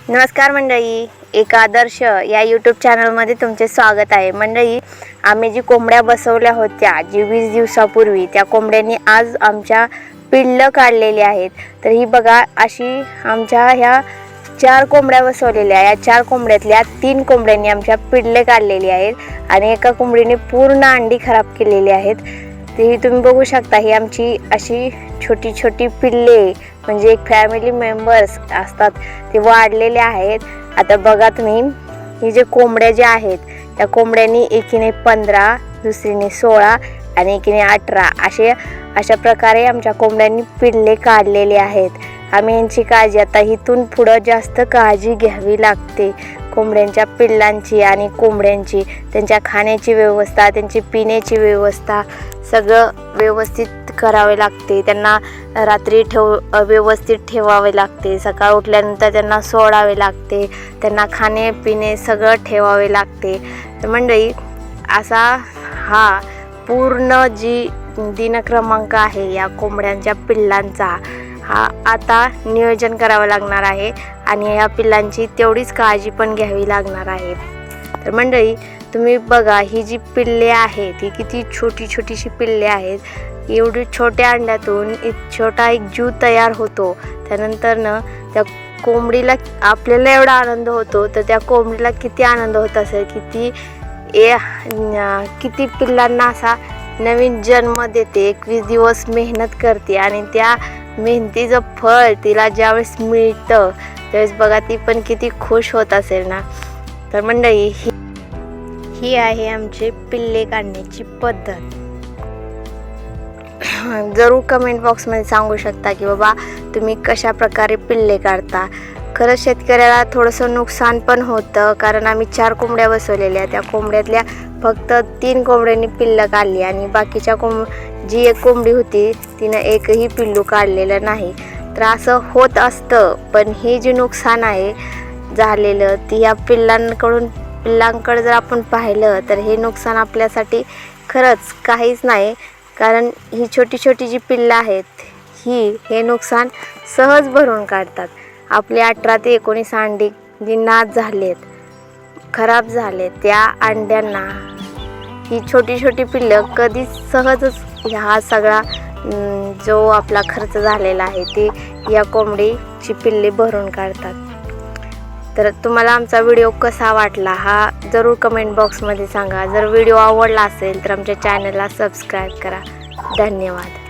नमस्कार मंडळी, एक आदर्श या यूट्यूब चॅनलमध्ये तुमचे स्वागत आहे। मंडळी, आम्ही जी कोंबड्या बसवल्या होत्या 20 दिवसापूर्वी, त्या कोंबड्यांनी आज आमच्या पिल्लं काढलेली आहेत। तर ही बघा, अशी आमच्या ह्या 4 कोंबड्या बसवलेल्या। या 4 कोंबड्यातल्या 3 कोंबड्यांनी आमच्या पिल्ले काढलेली आहेत आणि एका कोंबडीने पूर्ण अंडी खराब केलेली आहेत। ती तुम्ही बघू शकता, ही आमची अशी छोटी छोटी पिल्ले म्हणजे एक फॅमिली मेंबर्स असतात ते वाढलेले आहेत। आता बघा तुम्ही, ही जे कोंबड्या ज्या आहेत त्या कोंबड्यांनी एकीने 15, दुसरीने 16 आणि एकीने 18 अशा प्रकारे आमच्या कोंबड्यांनी पिल्ले काढलेले आहेत। आम्ही यांची काळजी आता इथून पुढं जास्त काळजी घ्यावी लागते कोंबड्यांच्या पिल्लांची आणि कोंबड्यांची। त्यांच्या खाण्याची व्यवस्था, त्यांची पिण्याची व्यवस्था सगळं व्यवस्थित करावे लागते। त्यांना रात्री व्यवस्थित ठेवावे लागते, सकाळ उठल्यानंतर त्यांना सोडावे लागते, त्यांना खाणे पिणे सगळं ठेवावे लागते। तर मंडळी, असा हा पूर्ण जी दिनक्रमांक आहे या कोंबड्यांच्या पिल्लांचा, हा आता नियोजन करावं लागणार आहे आणि या पिल्लांची तेवढीच काळजी पण घ्यावी लागणार आहे। तर मंडळी, तुम्ही बघा, ही जी पिल्ले आहेत ही किती छोटी छोटीशी पिल्ले आहेत। एवढी छोट्या अंड्यातून छोटा एक जीव तयार होतो। त्यानंतर त्या कोंबडीला आपल्याला एवढा आनंद होतो, तर त्या कोंबडीला किती आनंद होत असेल, किती पिल्लांना असा नवीन जन्म देते, 21 दिवस मेहनत करते आणि त्या मेहनतीचं फळ तिला ज्यावेळेस मिळतं त्यावेळेस बघा ती पण किती खुश होत असेल ना। तर मंडळी, ही आहे आमचे पिल्ले काढण्याची पद्धत। जरूर कमेंट बॉक्समध्ये सांगू शकता की बाबा तुम्ही कशा प्रकारे पिल्ले काढता। खरंच शेतकऱ्याला थोडंसं नुकसान पण होतं, कारण आम्ही 4 कोंबड्या बसवलेल्या, त्या कोंबड्यातल्या फक्त 3 कोंबड्यांनी पिल्लं काढली आणि बाकीच्या जी एक कोंबडी होती तिनं एकही पिल्लू काढलेलं नाही। तर असं होत असतं, पण हे जे नुकसान आहे झालेलं ती या पिल्लांकडे जर आपण पाहिलं तर हे नुकसान आपल्यासाठी खरंच काहीच नाही, कारण ही छोटी छोटी जी पिल्लं आहेत हे नुकसान सहज भरून काढतात। आपले 18 ते 19 अंडी जी नाश झालेत, खराब झाले, त्या अंड्यांना ही छोटी छोटी पिल्लं कधी सहजच हा सगळा जो आपला खर्च झालेला आहे ते या कोंबडीची पिल्ले भरून काढतात। तर तुम्हाला आमचा व्हिडिओ कसा वाटला हा जरूर कमेंट बॉक्समध्ये सांगा। जर व्हिडिओ आवडला असेल तर आमच्या चॅनलला सबस्क्राईब करा। धन्यवाद।